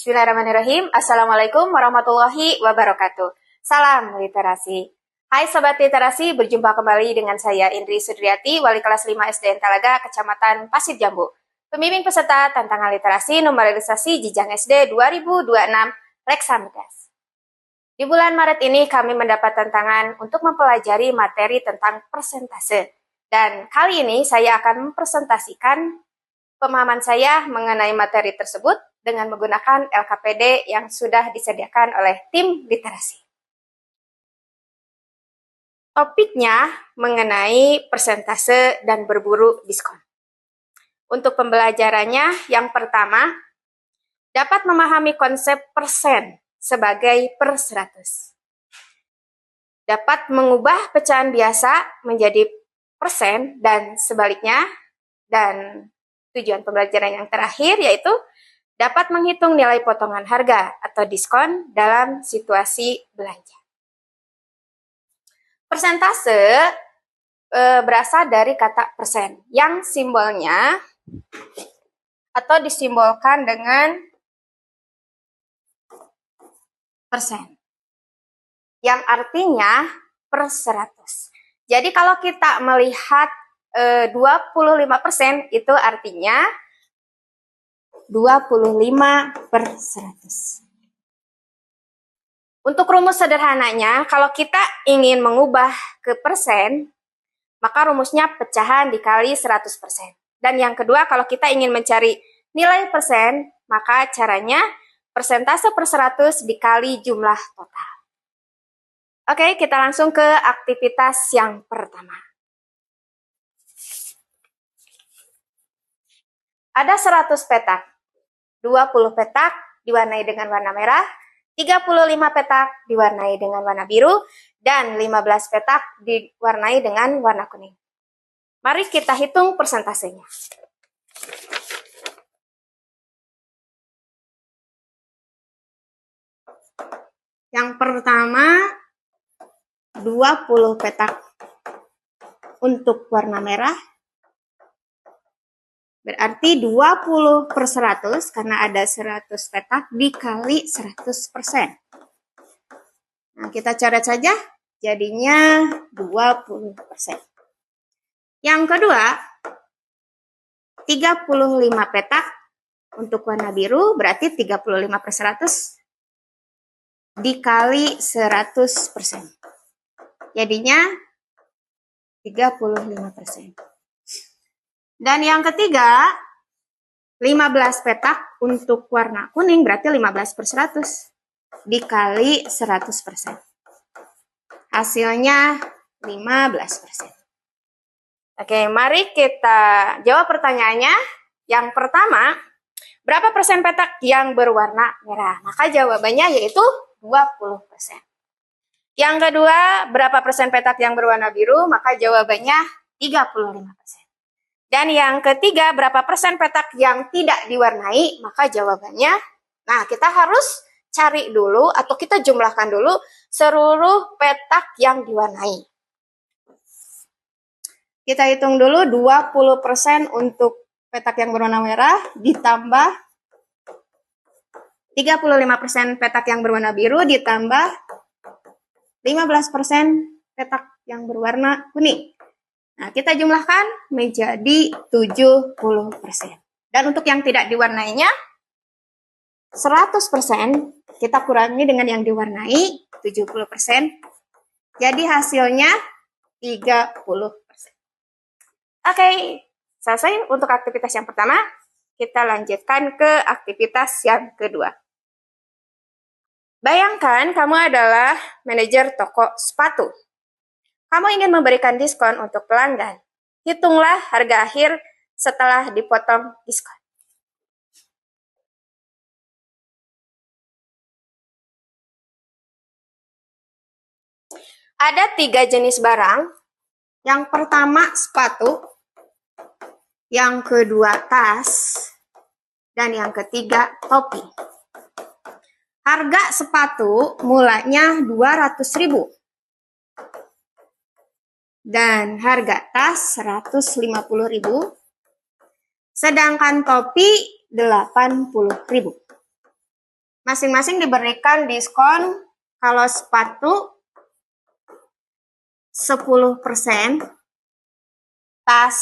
Bismillahirrahmanirrahim. Assalamualaikum warahmatullahi wabarakatuh. Salam literasi. Hai Sobat Literasi, berjumpa kembali dengan saya Indri Sudriati, Wali Kelas 5 SD Talaga, Kecamatan Pasir Jambu. Pembimbing peserta tantangan literasi normalisasi Jenjang SD 2026 Leksamidas. Di bulan Maret ini kami mendapat tantangan untuk mempelajari materi tentang persentase. Dan kali ini saya akan mempresentasikan pemahaman saya mengenai materi tersebut dengan menggunakan LKPD yang sudah disediakan oleh tim literasi. Topiknya mengenai persentase dan berburu diskon. Untuk pembelajarannya, yang pertama, dapat memahami konsep persen sebagai per 100. Dapat mengubah pecahan biasa menjadi persen dan sebaliknya, dan tujuan pembelajaran yang terakhir yaitu dapat menghitung nilai potongan harga atau diskon dalam situasi belanja. Persentase berasal dari kata persen yang simbolnya atau disimbolkan dengan persen yang artinya per 100. Jadi kalau kita melihat 25% itu artinya 25 per 100. Untuk rumus sederhananya, kalau kita ingin mengubah ke persen, maka rumusnya pecahan dikali 100%. Dan yang kedua, kalau kita ingin mencari nilai persen, maka caranya persentase per 100 dikali jumlah total. Oke, kita langsung ke aktivitas yang pertama. Ada 100 petak. 20 petak diwarnai dengan warna merah, 35 petak diwarnai dengan warna biru, dan 15 petak diwarnai dengan warna kuning. Mari kita hitung persentasenya. Yang pertama, 20 petak untuk warna merah, berarti 20 per 100, karena ada 100 petak dikali 100%. Nah, kita coret saja, jadinya 20%. Yang kedua, 35 petak untuk warna biru, berarti 35 per 100 dikali 100%. Jadinya 35%. Dan yang ketiga, 15 petak untuk warna kuning, berarti 15 per 100 dikali 100%. Hasilnya 15%. Oke, mari kita jawab pertanyaannya. Yang pertama, berapa persen petak yang berwarna merah? Maka jawabannya yaitu 20%. Yang kedua, berapa persen petak yang berwarna biru? Maka jawabannya 35%. Dan yang ketiga, berapa persen petak yang tidak diwarnai? Maka jawabannya, nah kita harus cari dulu atau kita jumlahkan dulu seluruh petak yang diwarnai. Kita hitung dulu 20% untuk petak yang berwarna merah ditambah 35% petak yang berwarna biru ditambah 15% petak yang berwarna kuning. Nah, kita jumlahkan menjadi 70%. Dan untuk yang tidak diwarnainya, 100% kita kurangi dengan yang diwarnai, 70%. Jadi hasilnya 30%. Oke, selesai untuk aktivitas yang pertama. Kita lanjutkan ke aktivitas yang kedua. Bayangkan kamu adalah manajer toko sepatu. Kamu ingin memberikan diskon untuk pelanggan. Hitunglah harga akhir setelah dipotong diskon. Ada 3 jenis barang. Yang pertama sepatu, yang kedua tas, dan yang ketiga topi. Harga sepatu mulanya 200.000. Dan harga tas 150.000, sedangkan topi 80.000. Masing-masing diberikan diskon kalau sepatu 10%, tas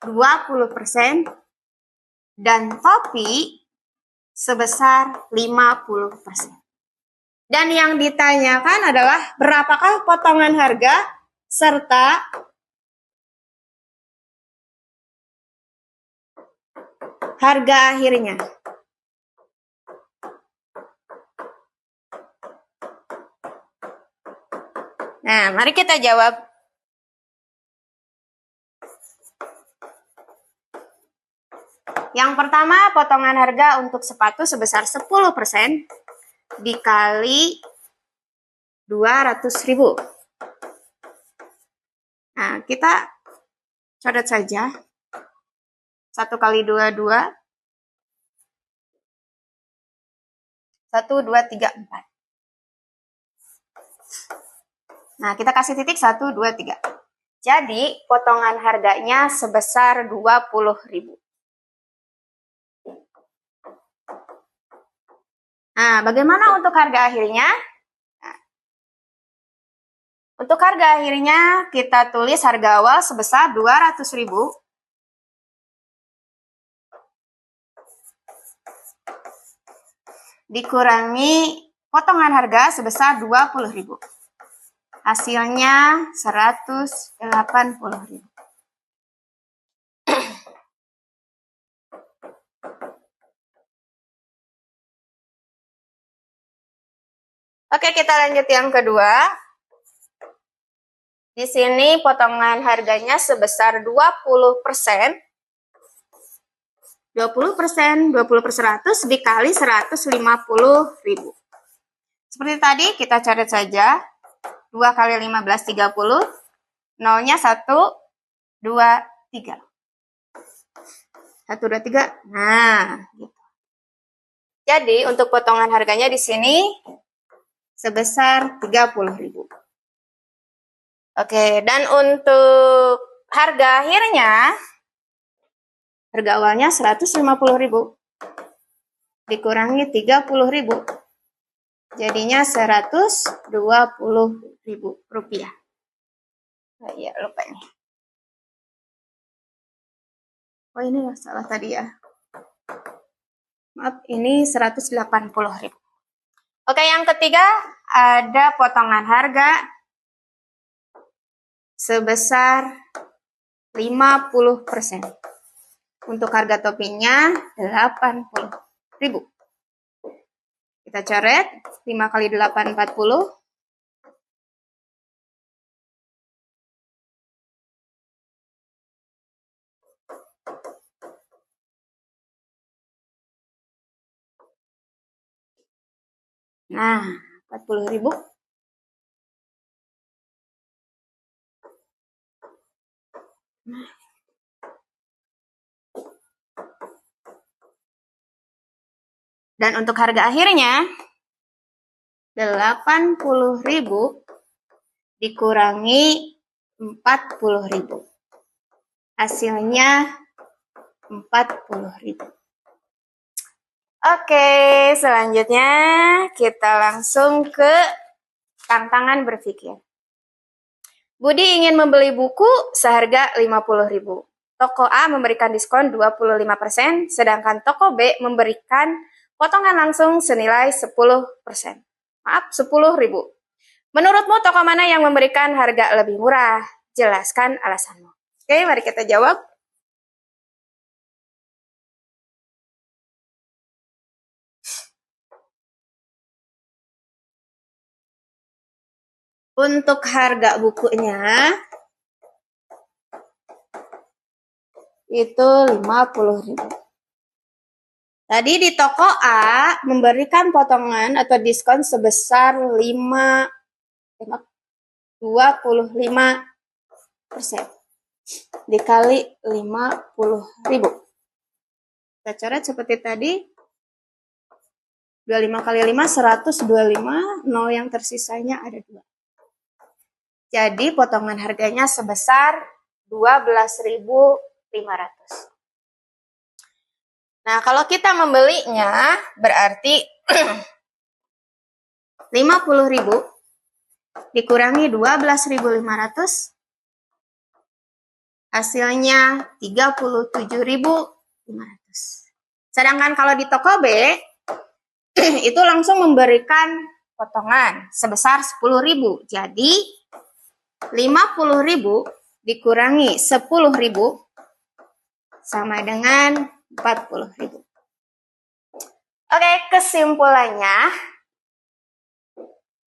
20%, dan topi sebesar 50%. Dan yang ditanyakan adalah berapakah potongan harga serta harga akhirnya. Nah, mari kita jawab. Yang pertama, potongan harga untuk sepatu sebesar 10% dikali 200.000. Nah, kita coret saja. 1 kali 2, 2. 1, 2, 3, 4. Nah, kita kasih titik 1, 2, 3. Jadi, potongan harganya sebesar 20.000. Nah, bagaimana untuk harga akhirnya? Nah, untuk harga akhirnya kita tulis harga awal sebesar 200.000 dikurangi potongan harga sebesar 20.000. Hasilnya 180.000. Oke, kita lanjut yang kedua. Di sini potongan harganya sebesar 20%. 20% 100 dikali 150.000. Seperti tadi, kita coret saja. 2 kali 15, 30. Nolnya 1, 2, 3. 1, 2, 3. Nah, gitu. Jadi, untuk potongan harganya di sini sebesar 30.000. Oke, dan untuk harga akhirnya, harga awalnya 150.000 dikurangi 30.000. Jadinya 120.000 rupiah. Oh iya, lupa nih. Oh, ini salah tadi ya. Maaf, ini 180.000. Oke, yang ketiga ada potongan harga sebesar 50%. Untuk harga topinya 80.000. Kita coret, 5 kali 8, 40. Nah, 40.000. Dan untuk harga akhirnya 80.000 dikurangi 40.000. Hasilnya 40.000. Oke, selanjutnya kita langsung ke tantangan berpikir. Budi ingin membeli buku seharga 50.000. Toko A memberikan diskon 25%, sedangkan toko B memberikan potongan langsung senilai 10%. Maaf, 10.000. Menurutmu toko mana yang memberikan harga lebih murah? Jelaskan alasanmu. Oke, mari kita jawab. Untuk harga bukunya itu 50.000. Tadi di toko A memberikan potongan atau diskon sebesar 25% dikali 50.000. Kita coret seperti tadi. 25 kali 5, 125. 0 yang tersisanya ada 2. Jadi potongan harganya sebesar 12.500. Nah, kalau kita membelinya berarti 50.000 dikurangi 12.500, hasilnya 37.500. Sedangkan kalau di toko B, itu langsung memberikan potongan sebesar 10.000. Jadi 50.000 dikurangi 10.000 sama dengan 40.000. Oke, kesimpulannya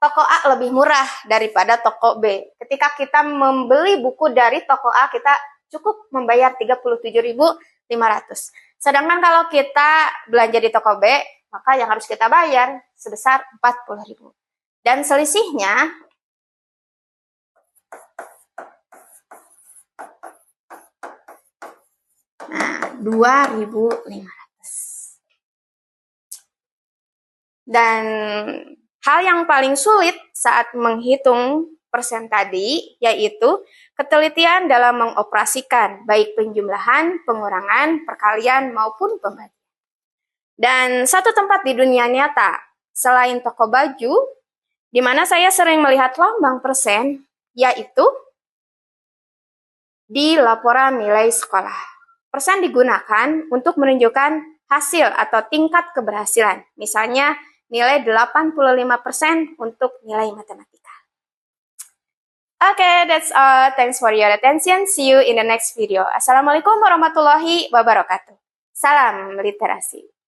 toko A lebih murah daripada toko B. Ketika kita membeli buku dari toko A, kita cukup membayar 37.500. Sedangkan kalau kita belanja di toko B, maka yang harus kita bayar sebesar 40.000. Dan selisihnya nah, 2.500. Dan hal yang paling sulit saat menghitung persen tadi yaitu ketelitian dalam mengoperasikan baik penjumlahan, pengurangan, perkalian maupun pembagian. Dan satu tempat di dunia nyata selain toko baju di mana saya sering melihat lambang persen yaitu di laporan nilai sekolah. Persen digunakan untuk menunjukkan hasil atau tingkat keberhasilan. Misalnya nilai 85% untuk nilai matematika. Okay, that's all. Thanks for your attention. See you in the next video. Assalamualaikum warahmatullahi wabarakatuh. Salam literasi.